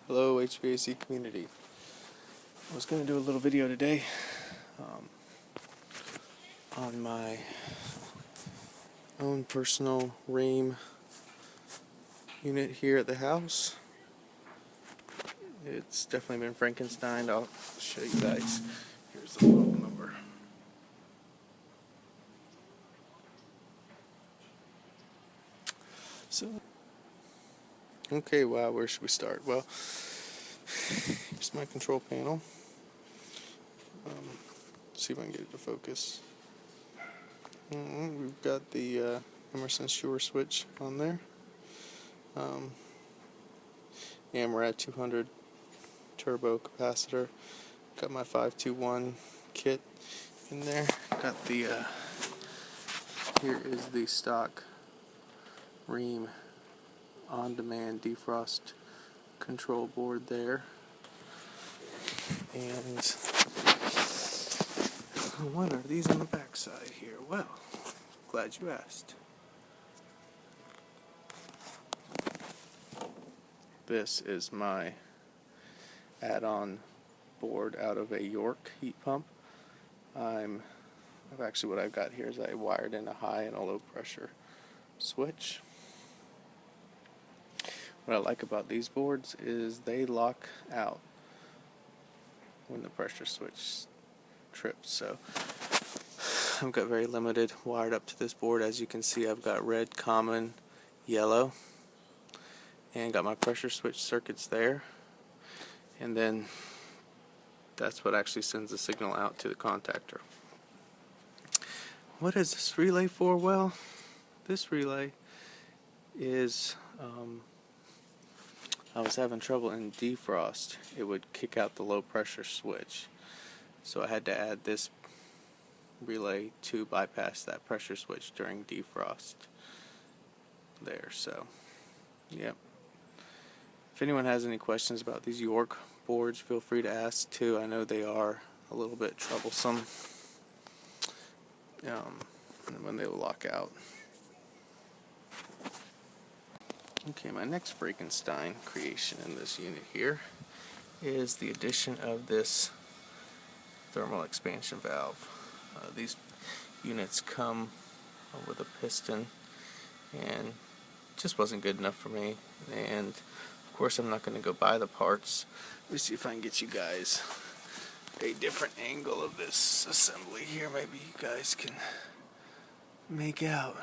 Hello HVAC community. I was going to do a little video today on my own personal Rheem unit here at the house. It's definitely been Frankenstein. I'll show you guys. Here's the model number. So, okay, wow, where should we start? Well, here's my control panel. See if I can get it to focus. We've got the Emerson Shure switch on there. And we're at 200 turbo capacitor. Got my 521 kit in there. Got the here is the stock Rheem on-demand defrost control board there. And what are these on the back side here? Well, glad you asked. This is my add-on board out of a York heat pump. What I've got here is I wired in a high and a low pressure switch. What I like about these boards is they lock out when the pressure switch trips. So I've got very limited wired up to this board. As you can see, I've got red, common, yellow, and got my pressure switch circuits there. And then that's what actually sends the signal out to the contactor. What is this relay for? Well, this relay is I was having trouble in defrost. It would kick out the low pressure switch, so I had to add this relay to bypass that pressure switch during defrost there. So yep, if anyone has any questions about these York boards, feel free to ask too. I know they are a little bit troublesome when they will lock out. Okay, my next Frankenstein creation in this unit here is the addition of this thermal expansion valve. These units come with a piston, and it just wasn't good enough for me. And of course, I'm not going to go buy the parts. Let me see if I can get you guys a different angle of this assembly here. Maybe you guys can make out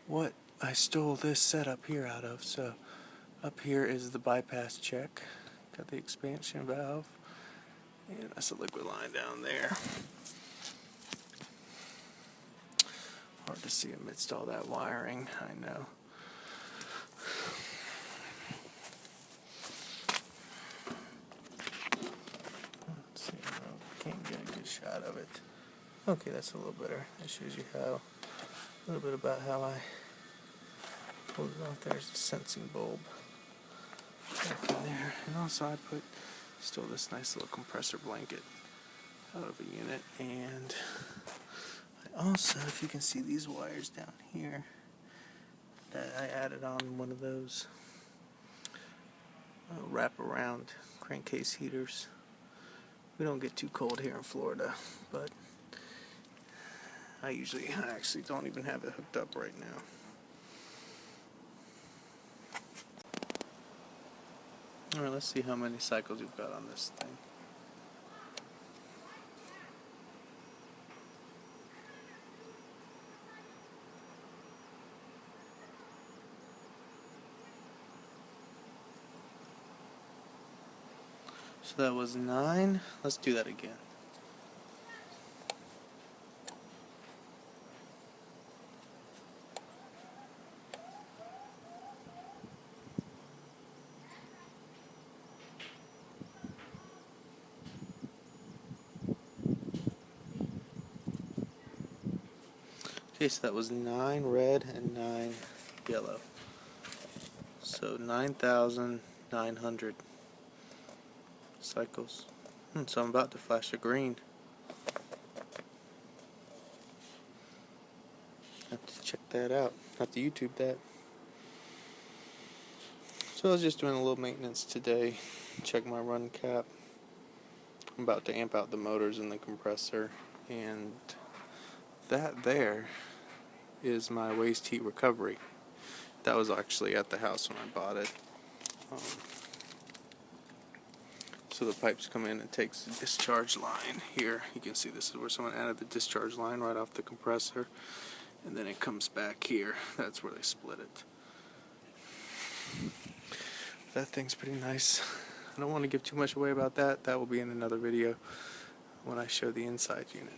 what I stole this setup here out of. So up here is the bypass check. Got the expansion valve, and that's a liquid line down there. Hard to see amidst all that wiring, I know. Let's see, can't get a good shot of it. Okay, that's a little better. That shows you how, a little bit about how I pulled it off. There's the sensing bulb back in there. And also I stole this nice little compressor blanket out of a unit. And I also, if you can see these wires down here, that I added on one of those wrap-around crankcase heaters. We don't get too cold here in Florida, but I actually don't even have it hooked up right now. Alright, let's see how many cycles you've got on this thing. So that was 9. Let's do that again. Okay, so that was 9 red and 9 yellow. So 9,900 cycles. So I'm about to flash a green. Have to check that out. Have to YouTube that. So I was just doing a little maintenance today. Check my run cap. I'm about to amp out the motors and the compressor, and that there is my waste heat recovery. That was actually at the house when I bought it. So the pipes come in and takes the discharge line here. You can see this is where someone added the discharge line right off the compressor, and then it comes back here. That's where they split it. That thing's pretty nice. I don't want to give too much away about that. That will be in another video when I show the inside unit.